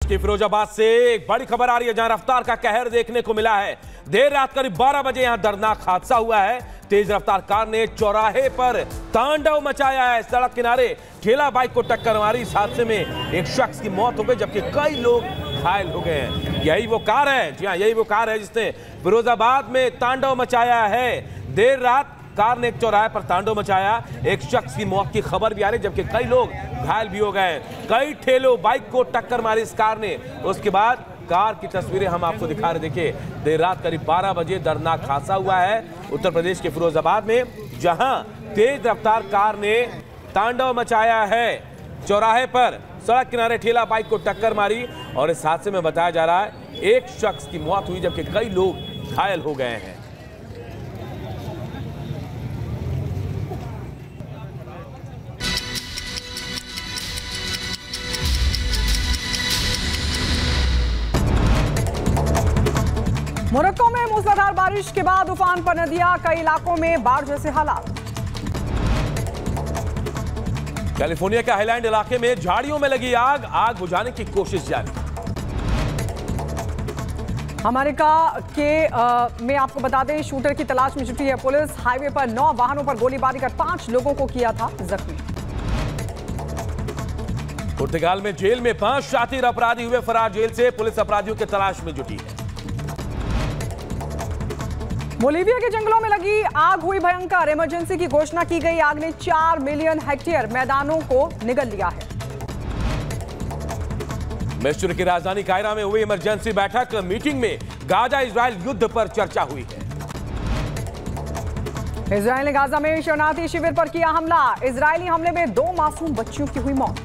कि फिरोजाबाद से एक बड़ी खबर आ रही है जहां रफ्तार का कहर देखने को मिला है। देर रात करीब 12 बजे यहां दर्दनाक हादसा हुआ है। तेज रफ्तार कार ने चौराहे पर तांडव मचाया है। सड़क किनारे ठेला बाइक को टक्कर मारी। इस हादसे में एक शख्स की मौत हो गई जबकि कई लोग घायल हो गए हैं। यही वो कार है, जी हां, यही वो कार है जिसने फिरोजाबाद में तांडव मचाया है। देर रात कार ने एक चौराहे पर तांडव मचाया। एक शख्स की मौत की खबर भी आ रही जबकि कई लोग घायल भी हो गए। कई ठेलों बाइक को टक्कर मारी इस कार ने। उसके बाद कार की तस्वीरें हम आपको दिखा रहे। देखिए, देर रात करीब 12 बजे दर्दनाक हादसा हुआ है उत्तर प्रदेश के फिरोजाबाद में, जहां तेज रफ्तार कार ने तांडव मचाया है। चौराहे पर सड़क किनारे ठेला बाइक को टक्कर मारी और इस हादसे में बताया जा रहा है एक शख्स की मौत हुई जबकि कई लोग घायल हो गए हैं। मोरक्को में मूसलाधार बारिश के बाद उफान पर नदियां, कई इलाकों में बाढ़ जैसे हालात। कैलिफोर्निया के हाईलैंड इलाके में झाड़ियों में लगी आग बुझाने की कोशिश जारी। अमेरिका के में आपको बता दें, शूटर की तलाश में जुटी है पुलिस। हाईवे पर 9 वाहनों पर गोलीबारी कर 5 लोगों को किया था जख्मी। पुर्तगाल में जेल में 5 शातिर अपराधी हुए फरार। जेल से पुलिस अपराधियों की तलाश में जुटी है। बोलीविया के जंगलों में लगी आग हुई भयंकर। इमरजेंसी की घोषणा की गई। आग ने 4 मिलियन हेक्टेयर मैदानों को निगल लिया है। मिस्र की राजधानी कायरा में हुई इमरजेंसी बैठक। मीटिंग में गाजा इजरायल युद्ध पर चर्चा हुई है। इजरायल ने गाजा में शरणार्थी शिविर पर किया हमला। इजरायली हमले में 2 मासूम बच्चियों की हुई मौत।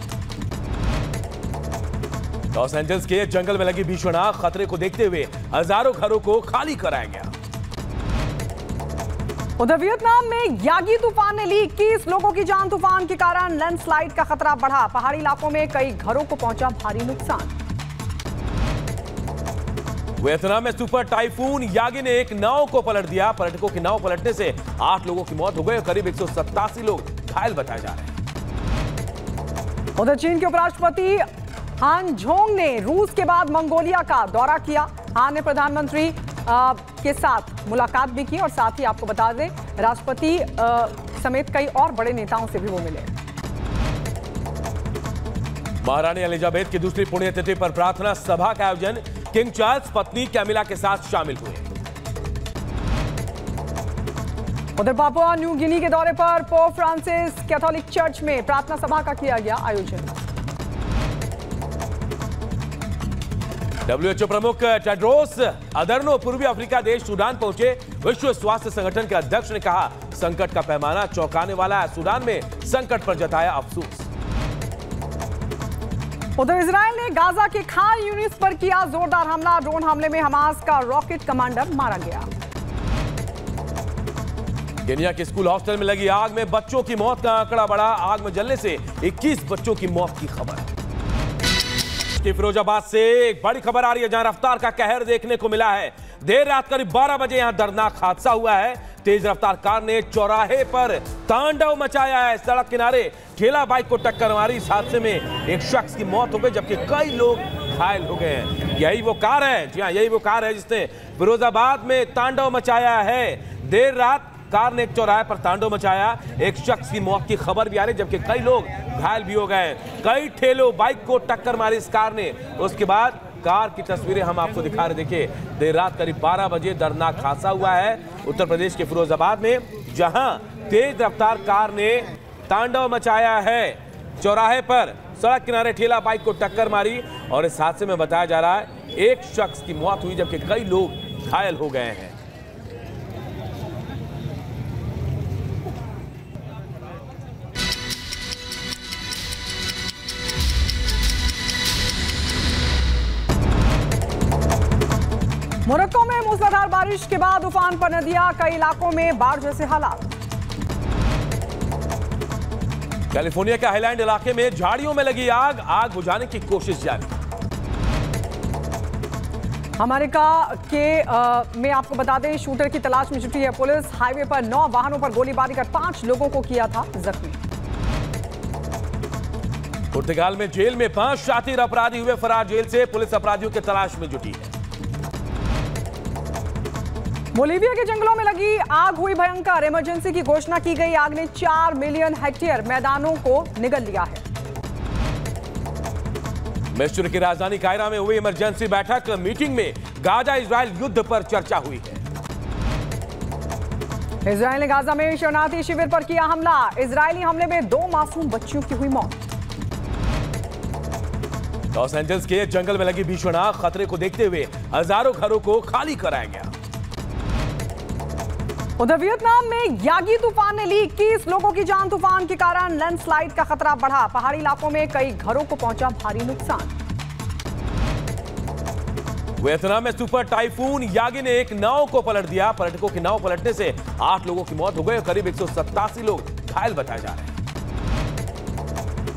लॉस एंजल्स के जंगल में लगी भीषण आग। खतरे को देखते हुए हजारों घरों को खाली कराया गया। उधर वियतनाम में यागी तूफान ने ली 21 लोगों की जान। तूफान के कारण लैंडस्लाइड का खतरा बढ़ा। पहाड़ी इलाकों में कई घरों को पहुंचा भारी नुकसान। वियतनाम में सुपर टाइफून यागी ने एक नाव को पलट दिया। पर्यटकों की नाव पलटने से 8 लोगों की मौत हो गई और करीब 187 लोग घायल बताए जा रहे हैं। उधर चीन के उपराष्ट्रपति हान जोंग ने रूस के बाद मंगोलिया का दौरा किया। हान ने प्रधानमंत्री के साथ मुलाकात भी की और साथ ही आपको बता दें, राष्ट्रपति समेत कई और बड़े नेताओं से भी वो मिले। महारानी एलिजाबेथ की दूसरी पुण्यतिथि पर प्रार्थना सभा का आयोजन। किंग चार्ल्स पत्नी कैमिला के साथ शामिल हुए। उधर पापुआ न्यू गिनी के दौरे पर पोप फ्रांसिस कैथोलिक चर्च में प्रार्थना सभा का किया गया आयोजन। WHO प्रमुख टेड्रोस अदर्नो पूर्वी अफ्रीका देश सूडान पहुंचे। विश्व स्वास्थ्य संगठन के अध्यक्ष ने कहा, संकट का पैमाना चौंकाने वाला है। सूडान में संकट पर जताया अफसोस। उधर इजरायल ने गाजा के खान यूनिस पर किया जोरदार हमला। ड्रोन हमले में हमास का रॉकेट कमांडर मारा गया। केनिया के स्कूल हॉस्टल में लगी आग में बच्चों की मौत का आंकड़ा बढ़ा। आग में जलने से 21 बच्चों की मौत की खबर। कि फिरोजाबाद से एक बड़ी खबर आ रही है जहां रफ्तार का कहर देखने को मिला है। देर रात करीब 12 बजे यहां दर्दनाक हादसा हुआ है। तेज रफ्तार कार ने चौराहे पर तांडव मचाया है। सड़क किनारे ठेला बाइक को टक्कर मारी। इस हादसे में एक शख्स की मौत हो गई जबकि कई लोग घायल हो गए हैं। यही वो कार है, जी हां, यही वो कार है जिसने फिरोजाबाद में तांडव मचाया है। देर रात कार ने एक चौराहे पर तांडव मचाया। एक शख्स की मौत की खबर भी आ रही जबकि कई लोग घायल भी हो गए। कई ठेलों बाइक को टक्कर मारी इस कार ने। उसके बाद कार की तस्वीरें हम आपको दिखा रहे। देखिए, देर रात करीब 12 बजे दर्दनाक हादसा हुआ है उत्तर प्रदेश के फिरोजाबाद में, जहां तेज रफ्तार कार ने तांडव मचाया है। चौराहे पर सड़क किनारे ठेला बाइक को टक्कर मारी और इस हादसे में बताया जा रहा है एक शख्स की मौत हुई जबकि कई लोग घायल हो गए हैं। मोरक्को में मूसलाधार बारिश के बाद उफान पर नदियां, कई इलाकों में बाढ़ जैसे हालात। कैलिफोर्निया के हाईलैंड इलाके में झाड़ियों में लगी आग बुझाने की कोशिश जारी। अमेरिका के में आपको बता दें, शूटर की तलाश में जुटी है पुलिस। हाईवे पर 9 वाहनों पर गोलीबारी कर 5 लोगों को किया था जख्मी। पुर्तगाल में जेल में 5 शातिर अपराधी हुए फरार। जेल से पुलिस अपराधियों की तलाश में जुटी है। बोलीविया के जंगलों में लगी आग हुई भयंकर। इमरजेंसी की घोषणा की गई। आग ने 4 मिलियन हेक्टेयर मैदानों को निगल लिया है। मिस्र की राजधानी कायरा में हुई इमरजेंसी बैठक। मीटिंग में गाजा इजरायल युद्ध पर चर्चा हुई है। इजरायल ने गाजा में शरणार्थी शिविर पर किया हमला। इजरायली हमले में 2 मासूम बच्चियों की हुई मौत। लॉस एंजल्स के जंगल में लगी भीषण आग। खतरे को देखते हुए हजारों घरों को खाली कराया गया। उधर वियतनाम में यागी तूफान ने ली 21 लोगों की जान। तूफान के कारण लैंडस्लाइड का खतरा बढ़ा। पहाड़ी इलाकों में कई घरों को पहुंचा भारी नुकसान। वियतनाम में सुपर टाइफून यागी ने एक नाव को पलट दिया। पर्यटकों की नाव पलटने से 8 लोगों की मौत हो गई और करीब 187 लोग घायल बताए जा रहे हैं।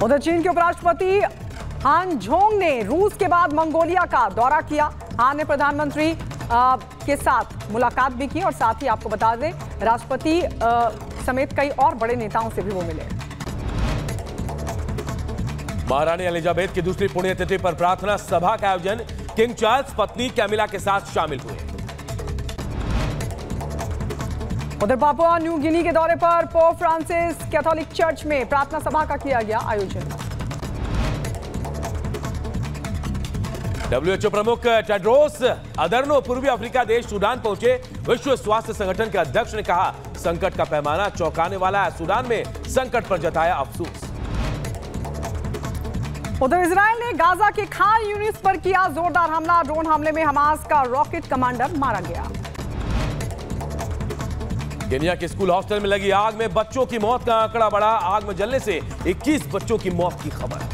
उधर चीन के उपराष्ट्रपति हान जोंग ने रूस के बाद मंगोलिया का दौरा किया। हान ने प्रधानमंत्री के साथ मुलाकात भी की और साथ ही आपको बता दें राष्ट्रपति समेत कई और बड़े नेताओं से भी वो मिले। महारानी एलिजाबेथ की दूसरी पुण्यतिथि पर प्रार्थना सभा का आयोजन। किंग चार्ल्स पत्नी कैमिला के साथ शामिल हुए। उधर पापुआ न्यू गिनी के दौरे पर पोप फ्रांसिस कैथोलिक चर्च में प्रार्थना सभा का किया गया आयोजन। WHO प्रमुख टेड्रोस अदर्नो पूर्वी अफ्रीका देश सूडान पहुंचे। विश्व स्वास्थ्य संगठन के अध्यक्ष ने कहा संकट का पैमाना चौंकाने वाला है। सूडान में संकट पर जताया अफसोस। उधर इजरायल ने गाजा के खान यूनिस पर किया जोरदार हमला। ड्रोन हमले में हमास का रॉकेट कमांडर मारा गया। केन्या के स्कूल हॉस्टल में लगी आग में बच्चों की मौत का आंकड़ा बढ़ा। आग में जलने से 21 बच्चों की मौत की खबर।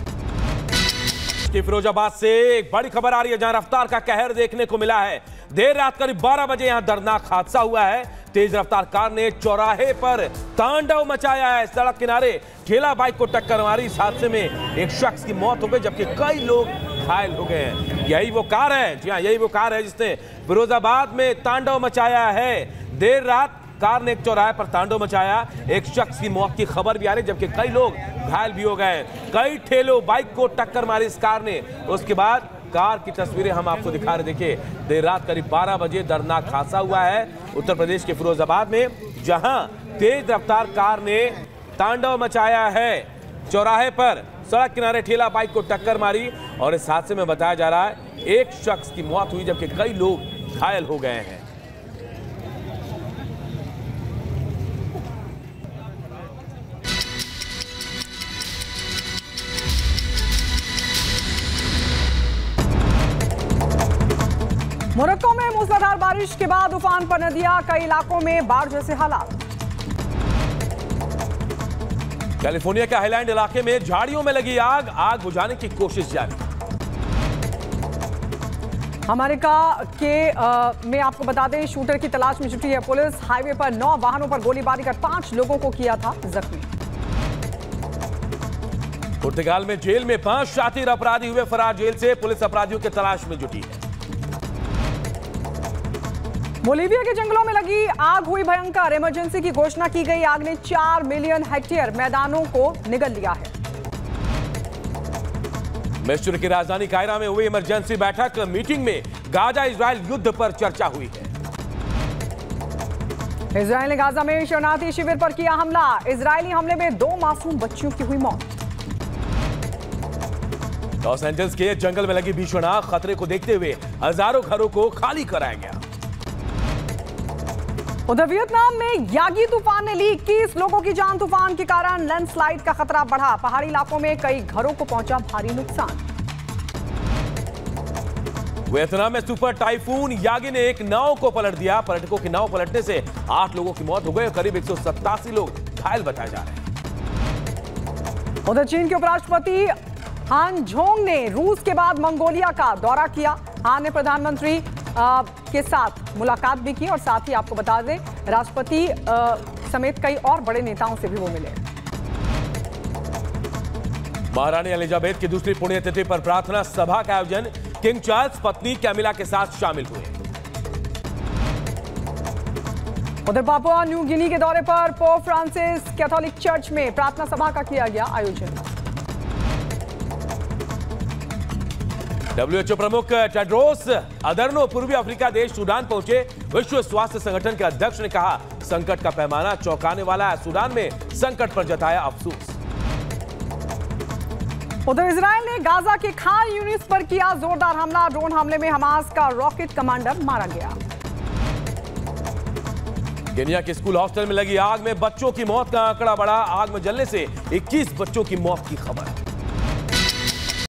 फिरोजाबाद से एक बड़ी खबर आ रही है जहां रफ्तार का कहर देखने को मिला है। देर रात करीब 12 बजे यहां दर्दनाक हादसा हुआ है। तेज रफ्तार कार ने चौराहे पर तांडव मचाया है। सड़क किनारे ठेला बाइक को टक्कर मारी। इस हादसे में एक शख्स की मौत हो गई जबकि कई लोग घायल हो गए हैं। यही वो कार है, जी हां, यही वो कार है जिसने फिरोजाबाद में तांडव मचाया है। देर रात कार ने एक चौराहे पर तांडव मचाया। एक शख्स की मौत की खबर भी आ रही जबकि कई लोग घायल भी हो गए। कई ठेलों बाइक को टक्कर मारी इस कार ने। उसके बाद कार की तस्वीरें हम आपको दिखा रहे। देखिए देर रात करीब 12 बजे दर्दनाक हादसा हुआ है उत्तर प्रदेश के फिरोजाबाद में, जहां तेज रफ्तार कार ने तांडव मचाया है। चौराहे पर सड़क किनारे ठेला बाइक को टक्कर मारी और इस हादसे में बताया जा रहा है एक शख्स की मौत हुई जबकि कई लोग घायल हो गए हैं। मोरक्को में मूसलाधार बारिश के बाद उफान पर नदियां। कई इलाकों में बाढ़ जैसे हालात। कैलिफोर्निया के हाईलैंड इलाके में झाड़ियों में लगी आग। आग बुझाने की कोशिश जारी। अमेरिका के में आपको बता दें शूटर की तलाश में जुटी है पुलिस। हाईवे पर 9 वाहनों पर गोलीबारी कर 5 लोगों को किया था जख्मी। पुर्तगाल में जेल में 5 शातिर अपराधी हुए फरार। जेल से पुलिस अपराधियों की तलाश में जुटी है। बोलीविया के जंगलों में लगी आग हुई भयंकर। इमरजेंसी की घोषणा की गई। आग ने 4 मिलियन हेक्टेयर मैदानों को निगल लिया है। मिस्र की राजधानी कायरा में हुई इमरजेंसी बैठक। मीटिंग में गाजा इजरायल युद्ध पर चर्चा हुई है। इजरायल ने गाजा में शरणार्थी शिविर पर किया हमला। इजरायली हमले में 2 मासूम बच्चियों की हुई मौत। लॉस एंजल्स के जंगल में लगी भीषण आग। खतरे को देखते हुए हजारों घरों को खाली कराया गया। उधर वियतनाम में यागी तूफान ने ली 21 लोगों की जान। तूफान के कारण लैंडस्लाइड का खतरा बढ़ा। पहाड़ी इलाकों में कई घरों को पहुंचा भारी नुकसान। वियतनाम में सुपर टाइफून यागी ने एक नाव को पलट दिया। पर्यटकों की नाव पलटने से 8 लोगों की मौत हो गई और करीब 187 लोग घायल बताए जा रहे हैं। उधर चीन के उपराष्ट्रपति हान जोंग ने रूस के बाद मंगोलिया का दौरा किया। हान ने प्रधानमंत्री के साथ मुलाकात भी की और साथ ही आपको बता दें राष्ट्रपति समेत कई और बड़े नेताओं से भी वो मिले। महारानी एलिजाबेथ की दूसरी पुण्यतिथि पर प्रार्थना सभा का आयोजन। किंग चार्ल्स पत्नी कैमिला के साथ शामिल हुए। उधर पापुआ न्यू गिनी के दौरे पर पोप फ्रांसिस कैथोलिक चर्च में प्रार्थना सभा का किया गया आयोजन। WHO प्रमुख टेड्रोस अदर्नो पूर्वी अफ्रीका देश सूडान पहुंचे। विश्व स्वास्थ्य संगठन के अध्यक्ष ने कहा, संकट का पैमाना चौंकाने वाला है। सूडान में संकट पर जताया अफसोस। उधर इजरायल ने गाजा के खान यूनिस पर किया जोरदार हमला। ड्रोन हमले में हमास का रॉकेट कमांडर मारा गया। केन्या के स्कूल हॉस्टल में लगी आग में बच्चों की मौत का आंकड़ा बढ़ा। आग में जलने से 21 बच्चों की मौत की खबर।